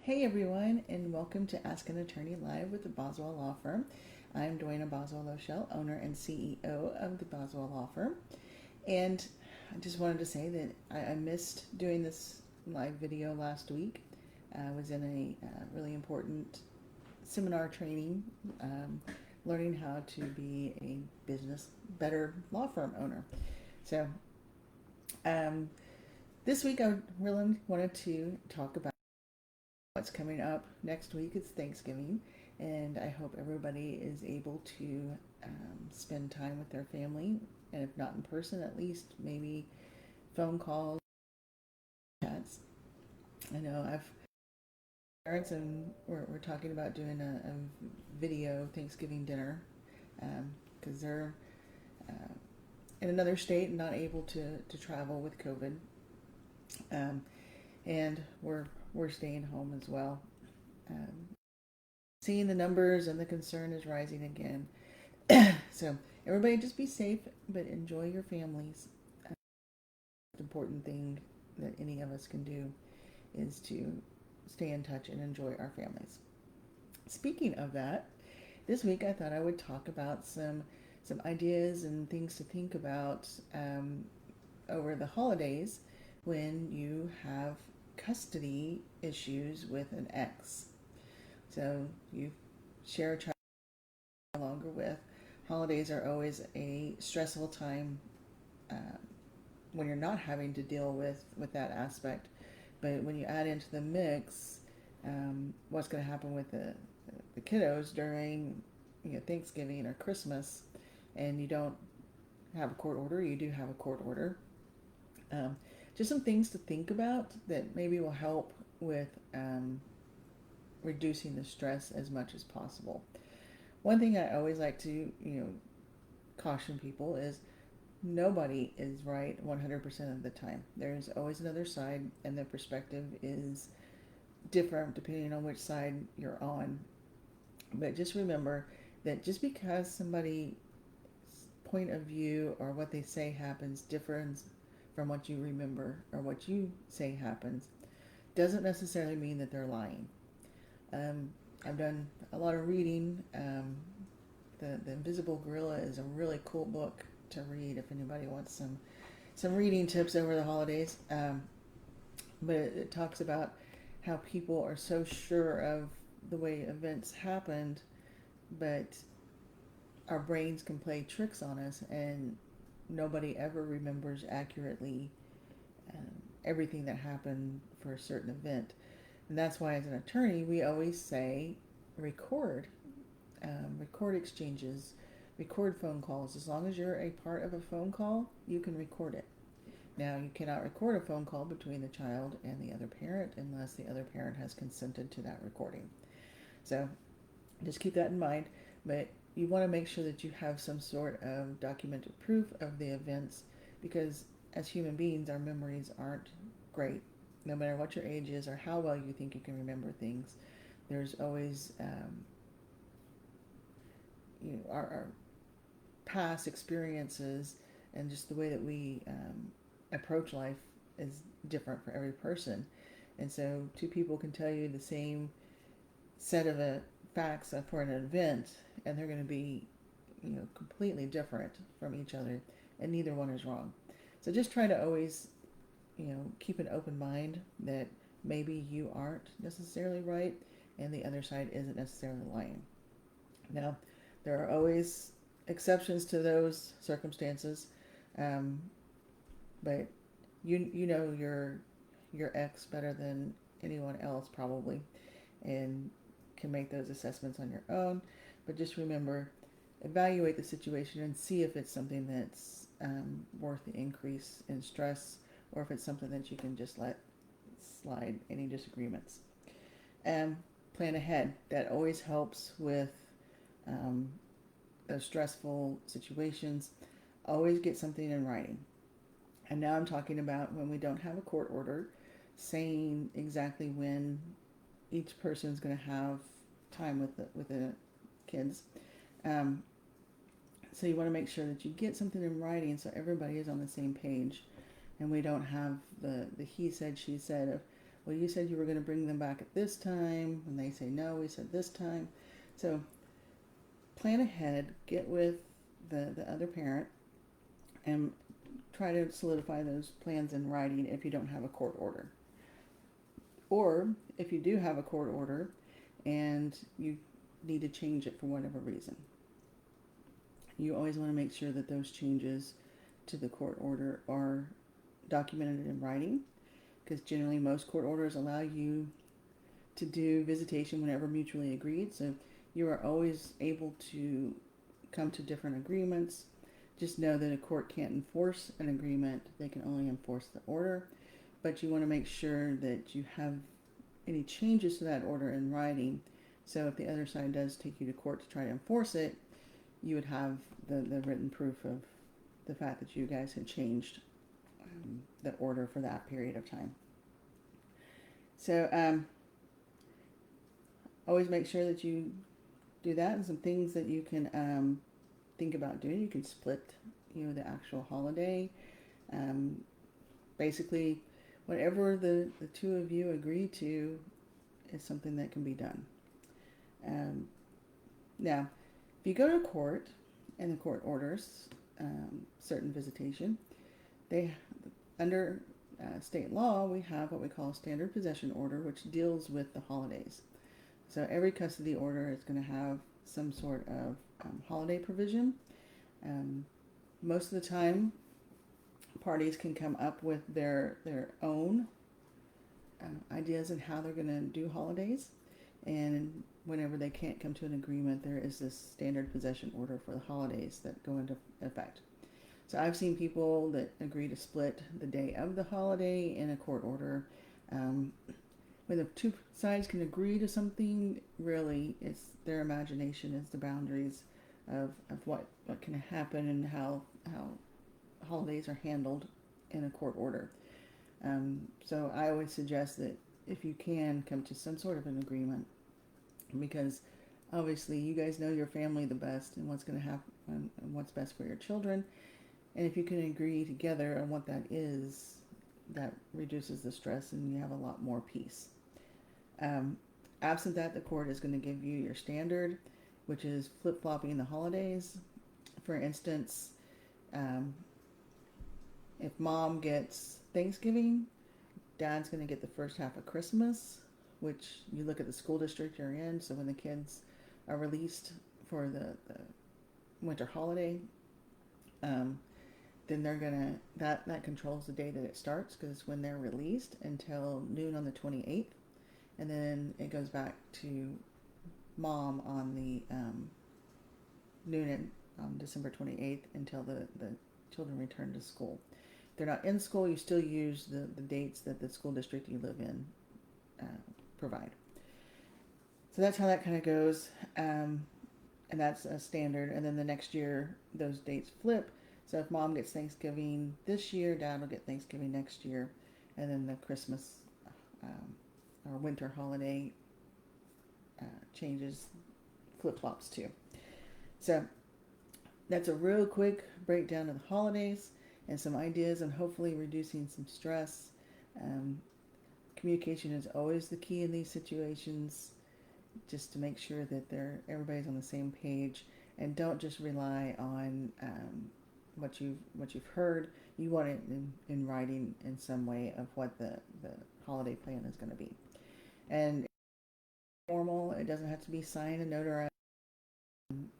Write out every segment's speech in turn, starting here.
Hey everyone, and welcome to Ask an Attorney Live with the Boswell Law Firm. I'm Dwayna Boswell Loshell, owner and CEO of the Boswell Law Firm. And I just wanted to say that I missed doing this live video last week. I was in a really important seminar training, learning how to be a better law firm owner. So um, this week I really wanted to talk about what's coming up next week. Is Thanksgiving, and I hope everybody is able to spend time with their family, and if not in person, at least maybe phone calls, chats. I know I've parents, and we're talking about doing a video Thanksgiving dinner because they're uh, in another state and not able to travel with COVID, um, and we're staying home as well. Um, Seeing the numbers and the concern is rising again. So everybody just be safe, but enjoy your families. The important thing that any of us can do is to stay in touch and enjoy our families. Speaking of that, this week I thought I would talk about some ideas and things to think about over the holidays when you have custody issues with an ex. So you share a child no longer with. Holidays are always a stressful time uh, when you're not having to deal with that aspect. But when you add into the mix what's going to happen with the kiddos during Thanksgiving or Christmas, and you don't have a court order, you do have a court order. Um, just some things to think about that maybe will help with reducing the stress as much as possible. One thing I always like to caution people is nobody is right 100% of the time. There's always another side, and the perspective is different depending on which side you're on. But just remember that just because somebody's point of view or what they say happens differs from what you remember or what you say happens doesn't necessarily mean that they're lying. Um, I've done a lot of reading. The Invisible Gorilla is a really cool book to read if anybody wants some reading tips over the holidays. But it talks about how people are so sure of the way events happened, but our brains can play tricks on us, and nobody ever remembers accurately everything that happened for a certain event. And that's why, as an attorney, we always say record, record exchanges, record phone calls. As long as you're a part of a phone call, you can record it. Now, you cannot record a phone call between the child and the other parent unless the other parent has consented to that recording. So just keep that in mind. But you want to make sure that you have some sort of documented proof of the events because as human beings, our memories aren't great. No matter what your age is or how well you think you can remember things, there's always our past experiences and just the way that we approach life is different for every person. And so, two people can tell you the same set of facts for an event, and they're going to be, completely different from each other, and neither one is wrong. So just try to always, keep an open mind that maybe you aren't necessarily right, and the other side isn't necessarily lying. Now, there are always exceptions to those circumstances, um, but you know your ex better than anyone else probably, and can make those assessments on your own. But just remember, evaluate the situation and see if it's something that's worth the increase in stress, or if it's something that you can just let slide any disagreements. And plan ahead. That always helps with um, those stressful situations. Always get something in writing. And now I'm talking about when we don't have a court order saying exactly when each person is going to have time with the kids. Um, so you want to make sure that you get something in writing so everybody is on the same page, and we don't have the he said she said of, well, you said you were going to bring them back at this time, and they say, no, we said this time. So plan ahead, get with the other parent, and try to solidify those plans in writing if you don't have a court order. Or if you do have a court order and you need to change it for whatever reason, you always want to make sure that those changes to the court order are documented in writing, because generally most court orders allow you to do visitation whenever mutually agreed. So you are always able to come to different agreements. Just know that a court can't enforce an agreement, they can only enforce the order. But you want to make sure that you have any changes to that order in writing. So if the other side does take you to court to try to enforce it, you would have the written proof of the fact that you guys had changed the order for that period of time. So always make sure that you do that, and some things that you can think about doing. You can split, the actual holiday. Basically, whatever the two of you agree to is something that can be done. Now, if you go to court and the court orders certain visitation, they under state law, we have what we call a standard possession order, which deals with the holidays. So every custody order is going to have some sort of holiday provision. Most of the time, parties can come up with their own ideas on how they're going to do holidays, and whenever they can't come to an agreement, there is this standard possession order for the holidays that go into effect. So I've seen people that agree to split the day of the holiday in a court order. When the two sides can agree to something, really, it's their imagination is the boundaries of what can happen and how holidays are handled in a court order. So I always suggest that if you can, come to some sort of an agreement, because obviously you guys know your family the best and what's going to happen and what's best for your children. And if you can agree together on what that is, that reduces the stress and you have a lot more peace. Absent that, the court is going to give you your standard, which is flip-flopping the holidays. For instance, if mom gets Thanksgiving, dad's going to get the first half of Christmas, which you look at the school district you're in. So when the kids are released for the winter holiday, then they're gonna that controls the day that it starts, because it's when they're released until noon on the 28th, and then it goes back to mom on the noon on December 28th until the children return to school. If they're not in school, you still use the dates that the school district you live in provide. So that's how that kind of goes, and that's a standard. And then the next year, those dates flip. So if mom gets Thanksgiving this year, dad will get Thanksgiving next year, and then the Christmas or winter holiday changes, flip-flops too. So that's a real quick breakdown of the holidays and some ideas on hopefully reducing some stress. Communication is always the key in these situations, just to make sure that everybody's on the same page, and don't just rely on what you've heard. You want it in writing in some way of what the holiday plan is going to be. And formal, it doesn't have to be signed and notarized.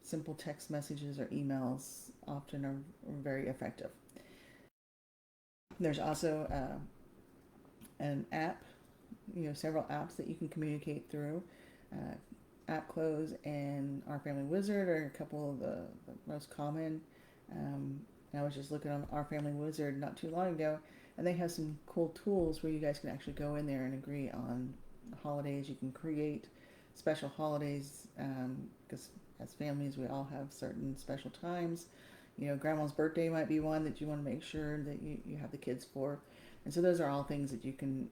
Simple text messages or emails often are very effective. There's also an app, several apps that you can communicate through. AppClose and Our Family Wizard are a couple of the most common. I was just looking on Our Family Wizard not too long ago, and they have some cool tools where you guys can actually go in there and agree on holidays. You can create special holidays, because as families we all have certain special times. Grandma's birthday might be one that you want to make sure that you have the kids for. And so those are all things that you can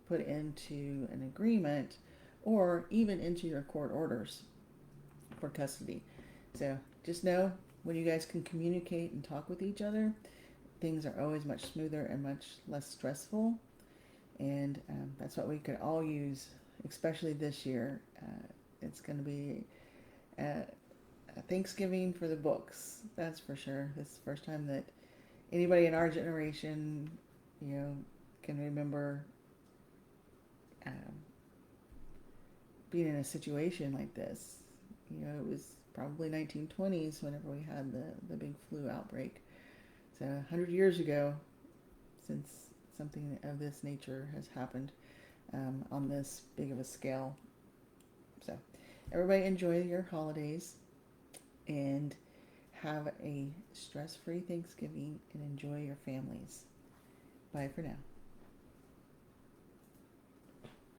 put into an agreement, or even into your court orders for custody. So just know, when you guys can communicate and talk with each other, things are always much smoother and much less stressful. And that's what we could all use, especially this year. It's going to be a Thanksgiving for the books, that's for sure. This is the first time that anybody in our generation, can remember um, being in a situation like this. It was probably 1920s whenever we had the big flu outbreak. So 100 years ago, since something of this nature has happened on this big of a scale. So everybody enjoy your holidays and have a stress-free Thanksgiving and enjoy your families. Bye for now.